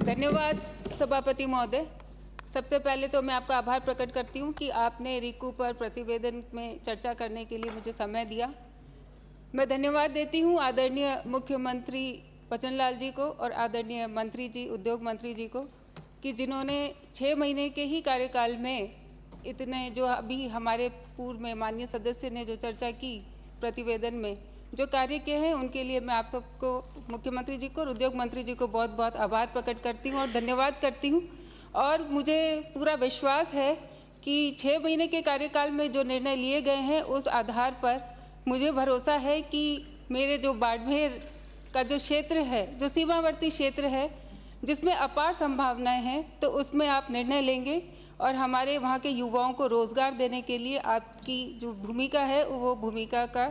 धन्यवाद सभापति महोदय। सबसे पहले तो मैं आपका आभार प्रकट करती हूं कि आपने रिकू पर प्रतिवेदन में चर्चा करने के लिए मुझे समय दिया। मैं धन्यवाद देती हूं आदरणीय मुख्यमंत्री बचनलाल जी को और आदरणीय मंत्री जी, उद्योग मंत्री जी को, कि जिन्होंने 6 महीने के ही कार्यकाल में इतने जो अभी हमारे पूर्व में माननीय सदस्य ने जो चर्चा की प्रतिवेदन में जो कार्य किए हैं, उनके लिए मैं आप सबको, मुख्यमंत्री जी को और उद्योग मंत्री जी को बहुत बहुत आभार प्रकट करती हूं और धन्यवाद करती हूं। और मुझे पूरा विश्वास है कि 6 महीने के कार्यकाल में जो निर्णय लिए गए हैं, उस आधार पर मुझे भरोसा है कि मेरे जो बाड़मेर का जो क्षेत्र है, जो सीमावर्ती क्षेत्र है, जिसमें अपार संभावनाएं हैं, तो उसमें आप निर्णय लेंगे और हमारे वहाँ के युवाओं को रोज़गार देने के लिए आपकी जो भूमिका है वो भूमिका का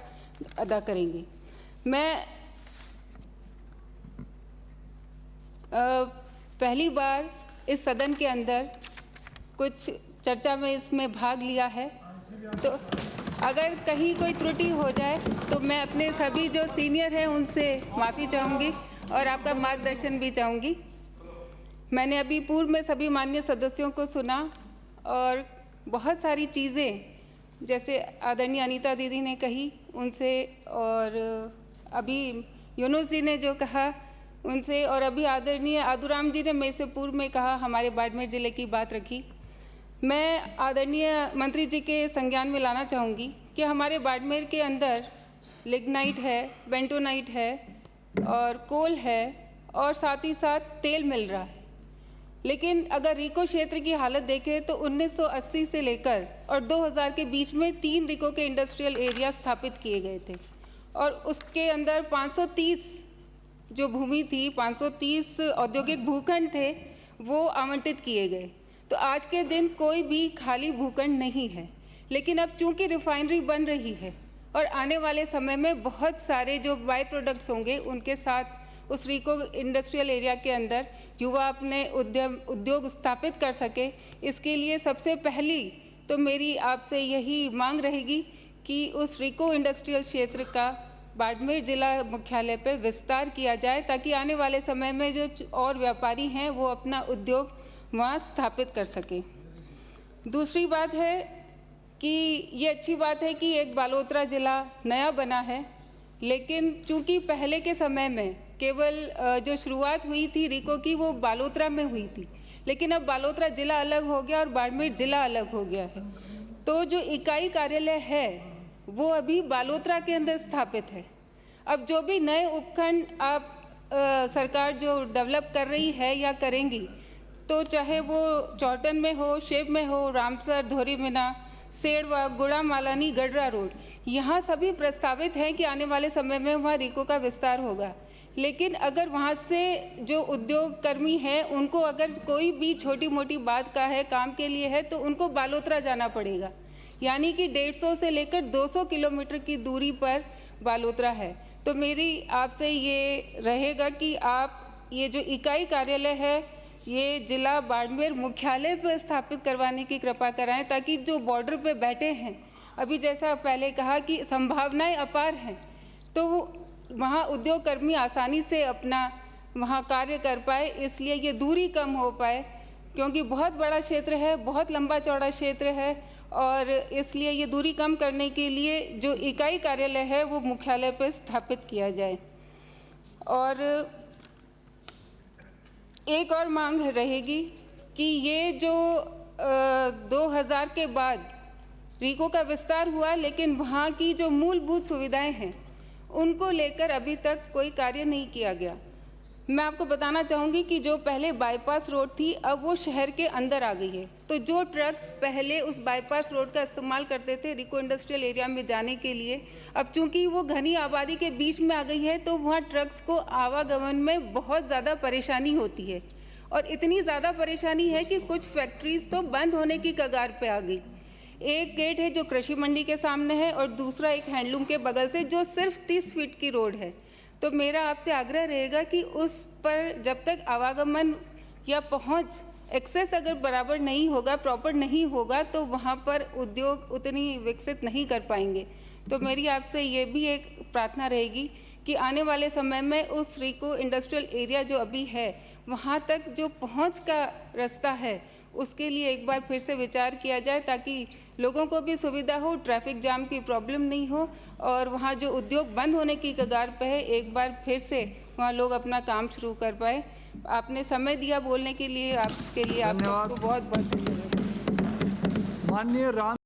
अदा करेंगे। मैं पहली बार इस सदन के अंदर कुछ चर्चा में इसमें भाग लिया है, तो अगर कहीं कोई त्रुटि हो जाए तो मैं अपने सभी जो सीनियर हैं उनसे माफ़ी चाहूँगी और आपका मार्गदर्शन भी चाहूँगी। मैंने अभी पूर्व में सभी माननीय सदस्यों को सुना और बहुत सारी चीज़ें जैसे आदरणीय अनीता दीदी ने कही उनसे, और अभी यूनुस जी ने जो कहा उनसे, और अभी आदरणीय आदुराम जी ने मेरे से पूर्व में कहा, हमारे बाड़मेर ज़िले की बात रखी। मैं आदरणीय मंत्री जी के संज्ञान में लाना चाहूँगी कि हमारे बाड़मेर के अंदर लिग्नाइट है, बेंटोनाइट है और कोल है और साथ ही साथ तेल मिल रहा है। लेकिन अगर रिको क्षेत्र की हालत देखें तो 1980 से लेकर और 2000 के बीच में 3 रिको के इंडस्ट्रियल एरिया स्थापित किए गए थे और उसके अंदर 530 जो भूमि थी, 530 औद्योगिक भूखंड थे, वो आवंटित किए गए। तो आज के दिन कोई भी खाली भूखंड नहीं है। लेकिन अब चूंकि रिफाइनरी बन रही है और आने वाले समय में बहुत सारे जो बाय प्रोडक्ट्स होंगे, उनके साथ उस रिको इंडस्ट्रियल एरिया के अंदर युवा अपने उद्योग स्थापित कर सके, इसके लिए सबसे पहली तो मेरी आपसे यही मांग रहेगी कि उस रिको इंडस्ट्रियल क्षेत्र का बाड़मेर जिला मुख्यालय पर विस्तार किया जाए, ताकि आने वाले समय में जो और व्यापारी हैं वो अपना उद्योग वहाँ स्थापित कर सकें। दूसरी बात है कि ये अच्छी बात है कि एक बालोतरा ज़िला नया बना है, लेकिन चूंकि पहले के समय में केवल जो शुरुआत हुई थी रिको की वो बालोतरा में हुई थी, लेकिन अब बालोतरा ज़िला अलग हो गया और बाड़मेर ज़िला अलग हो गया है। तो जो इकाई कार्यालय है वो अभी बालोतरा के अंदर स्थापित है। अब जो भी नए उपखंड आप सरकार जो डेवलप कर रही है या करेंगी, तो चाहे वो चौटन में हो, शिव में हो, रामसर, धोरीमिना, सेड़वा, गुड़ा मालानी, गडरा रोड, यहाँ सभी प्रस्तावित हैं कि आने वाले समय में वहाँ रिको का विस्तार होगा। लेकिन अगर वहाँ से जो उद्योग कर्मी हैं उनको अगर कोई भी छोटी मोटी बात का है, काम के लिए है, तो उनको बालोतरा जाना पड़ेगा। यानी कि 150 से लेकर 200 किलोमीटर की दूरी पर बालोतरा है। तो मेरी आपसे ये रहेगा कि आप ये जो इकाई कार्यालय है ये जिला बाड़मेर मुख्यालय पर स्थापित करवाने की कृपा कराएं, ताकि जो बॉर्डर पे बैठे हैं, अभी जैसा पहले कहा कि संभावनाएं अपार हैं, तो वहाँ उद्योग कर्मी आसानी से अपना वहाँ कार्य कर पाए, इसलिए ये दूरी कम हो पाए, क्योंकि बहुत बड़ा क्षेत्र है, बहुत लंबा चौड़ा क्षेत्र है, और इसलिए ये दूरी कम करने के लिए जो इकाई कार्यालय है वो मुख्यालय पर स्थापित किया जाए। और एक और मांग रहेगी कि ये जो 2000 के बाद रिको का विस्तार हुआ, लेकिन वहाँ की जो मूलभूत सुविधाएं हैं उनको लेकर अभी तक कोई कार्य नहीं किया गया। मैं आपको बताना चाहूँगी कि जो पहले बाईपास रोड थी, अब वो शहर के अंदर आ गई है। तो जो ट्रक्स पहले उस बाईपास रोड का इस्तेमाल करते थे रिको इंडस्ट्रियल एरिया में जाने के लिए, अब चूंकि वो घनी आबादी के बीच में आ गई है, तो वहाँ ट्रक्स को आवागमन में बहुत ज़्यादा परेशानी होती है। और इतनी ज़्यादा परेशानी है कि कुछ फैक्ट्रीज तो बंद होने की कगार पर आ गई। एक गेट है जो कृषि मंडी के सामने है और दूसरा एक हैंडलूम के बगल से, जो सिर्फ 30 फीट की रोड है। तो मेरा आपसे आग्रह रहेगा कि उस पर जब तक आवागमन या पहुंच एक्सेस अगर बराबर नहीं होगा, प्रॉपर नहीं होगा, तो वहां पर उद्योग उतनी विकसित नहीं कर पाएंगे। तो मेरी आपसे ये भी एक प्रार्थना रहेगी कि आने वाले समय में उस रिको इंडस्ट्रियल एरिया जो अभी है वहाँ तक जो पहुँच का रास्ता है उसके लिए एक बार फिर से विचार किया जाए, ताकि लोगों को भी सुविधा हो, ट्रैफिक जाम की प्रॉब्लम नहीं हो, और वहाँ जो उद्योग बंद होने की कगार पे है एक बार फिर से वहाँ लोग अपना काम शुरू कर पाए। आपने समय दिया बोलने के लिए, आपके लिए आप सबको बहुत बहुत धन्यवाद। माननीय राम